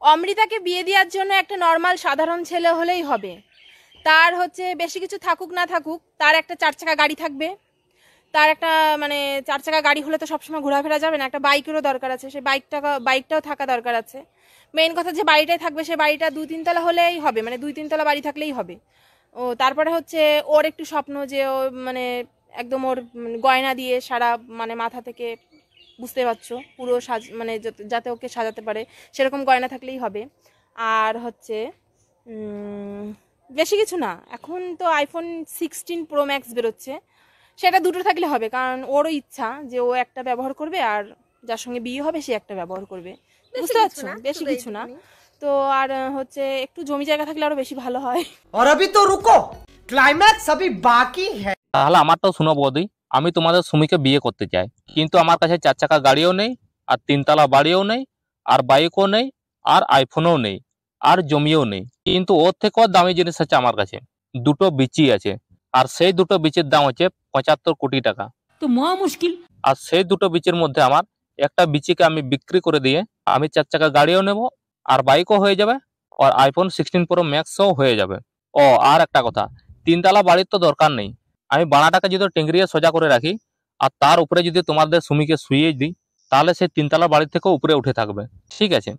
অমৃতাকে বিয়ে দেওয়ার জন্য একটা নর্মাল সাধারণ ছেলে হলেই হবে। তার হচ্ছে বেশি কিছু থাকুক না থাকুক, তার একটা 4 চাকা গাড়ি থাকবে। তার একটা মানে 4 চাকা গাড়ি হলে তো সবসময় ঘোরাফেরা যাবে না, একটা বাইকেরও দরকার আছে, সেই বাইকটাও থাকা দরকার আছে। মেইন কথা যে বাড়িটাই থাকবে, সে বাড়িটা 2-3 তলা হলেই হবে, মানে 2-3 তলা বাড়ি থাকলেই হবে। ও তারপরে হচ্ছে ওর একটু স্বপ্ন যে ও মানে একদম ওর গয়না দিয়ে সারা মানে মাথা থেকে, বুঝতে পারছো, পুরো মানে যাতে ওকে সাজাতে পারে সেরকম গয়না থাকলেই হবে। আর হচ্ছে বেশি কিছু না, এখন তো আইফোন 16 প্রো ম্যাক্স বেরোচ্ছে, সেটা দুটো থাকলে হবে, কারণ ওরও ইচ্ছা যে ও একটা ব্যবহার করবে আর যার সঙ্গে বিয়ে হবে সে একটা ব্যবহার করবে, বুঝতে পারছো, বেশি কিছু না। তো আর হচ্ছে একটু জমি জায়গা থাকলে আরো বেশি ভালো হয়। और अभी तो रुको, क्लाइमैक्स अभी बाकी है। তাহলে আমারটাও শুনো বৌদি, আমি তোমাদের সুমিকে বিয়ে করতে চাই, কিন্তু আমার কাছে 4 চাকা গাড়িও নেই, আর 3 তলা বাড়িও নেই, আর বাইকও নেই, আর আইফোনও নেই, আর জমিও নেই। কিন্তু ওর থেকেও দামি জিনিস আছে আমার কাছে, দুটো বিচি আছে, আর সেই দুটো বিচির দাম হচ্ছে 75 কোটি টাকা। তো মহা মুশকিল। আর সেই দুটো বিচির মধ্যে আমার একটা বিচিকে আমি বিক্রি করে দিয়ে আমি 4 চাকা গাড়িও নেব, আর বাইকও হয়ে যাবে, আর আইফোন 16 প্রো ম্যাক্সও হয়ে যাবে। ও আর একটা কথা, 3 তলা বাড়ির তো দরকার নেই, আমি বানাটাকে যদি টেংরিয়ে সোজা করে রাখি আর তার উপরে যদি তোমাদের সুমিকে শুইয়ে দিই, তাহলে সেই 3 তলা বাড়ির থেকে উপরে উঠে থাকবে, ঠিক আছে?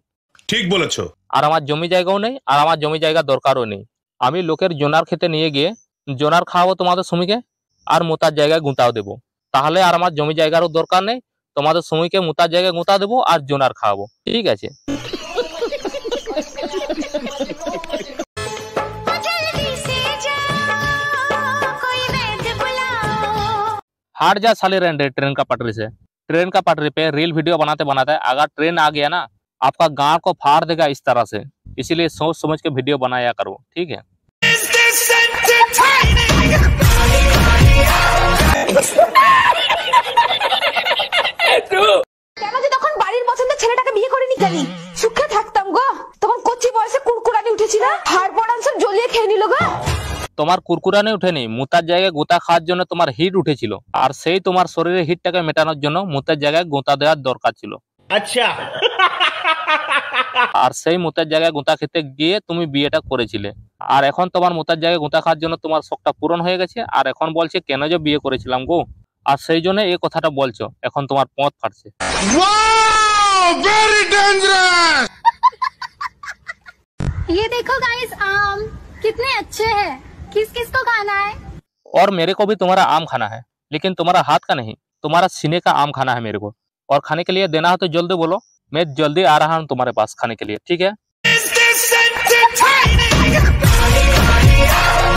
ঠিক বলেছো। আর আমার জমি জায়গাও নেই, আর আমার জমি জায়গা দরকারও নেই। আমি লোকের জোনার খেতে নিয়ে গিয়ে জোনার খাওয়াবো তোমাদের সুমিকে, আর মোতার জায়গায় গুঁতাও দেবো। তাহলে আর আমার জমি জায়গারও দরকার নেই, তোমাদের সুমিকে মোতার জায়গায় গুঁতা দেবো আর জোনার খাওয়াবো, ঠিক আছে? हट जा साले रेंडे ट्रेन का पटरी से। ट्रेन का पटरी पे रील वीडियो बनाते बनाते अगर ट्रेन आ गया ना, आपका गांव को फाड़ देगा इस तरह से, इसीलिए सोच समझ के वीडियो बनाया करो, ठीक है? কেন যে তখন বাড়ির পছন্দের ছেলেটাকে বিয়ে করে নি কেন? সুখে থাকতাম গো, তখন কচি বয়সে কুরকুরানি উঠেছিল, হাড় সব জ্বলিয়ে খেয়ে নিল গো। তোমার কুরকুরানি উঠেনি, মুতার জায়গায় গোতা খাওয়ার জন্য তোমার হিট উঠেছিল, আর সেই তোমার শরীরে হিটটাকে মেটানোর জন্য মুতার জায়গায় গোতা দেওয়ার দরকার ছিল। আচ্ছা। আর সেই মুতার জায়গায় গোতা খেতে গিয়ে তুমি বিয়েটা করেছিলে, আর এখন তোমার মুতার জায়গায় গোতা খাওয়ার জন্য তোমার শখটা পূরণ হয়ে গেছে, আর এখন বলছে কেন যে বিয়ে করেছিলাম গো, আর সেই জন্য এই কথাটা বলছো, এখন তোমার পথ ফাটছে। Very dangerous! ये देखो गाइस, आम कितने अच्छे हैं, किस किस को खाना है? और मेरे को भी तुम्हारा आम खाना है, लेकिन तुम्हारा हाथ का नहीं, तुम्हारा सीने का आम खाना है मेरे को। और खाने के लिए देना हो तो जल्दी बोलो, मैं जल्दी आ रहा हूँ तुम्हारे पास खाने के लिए, ठीक है?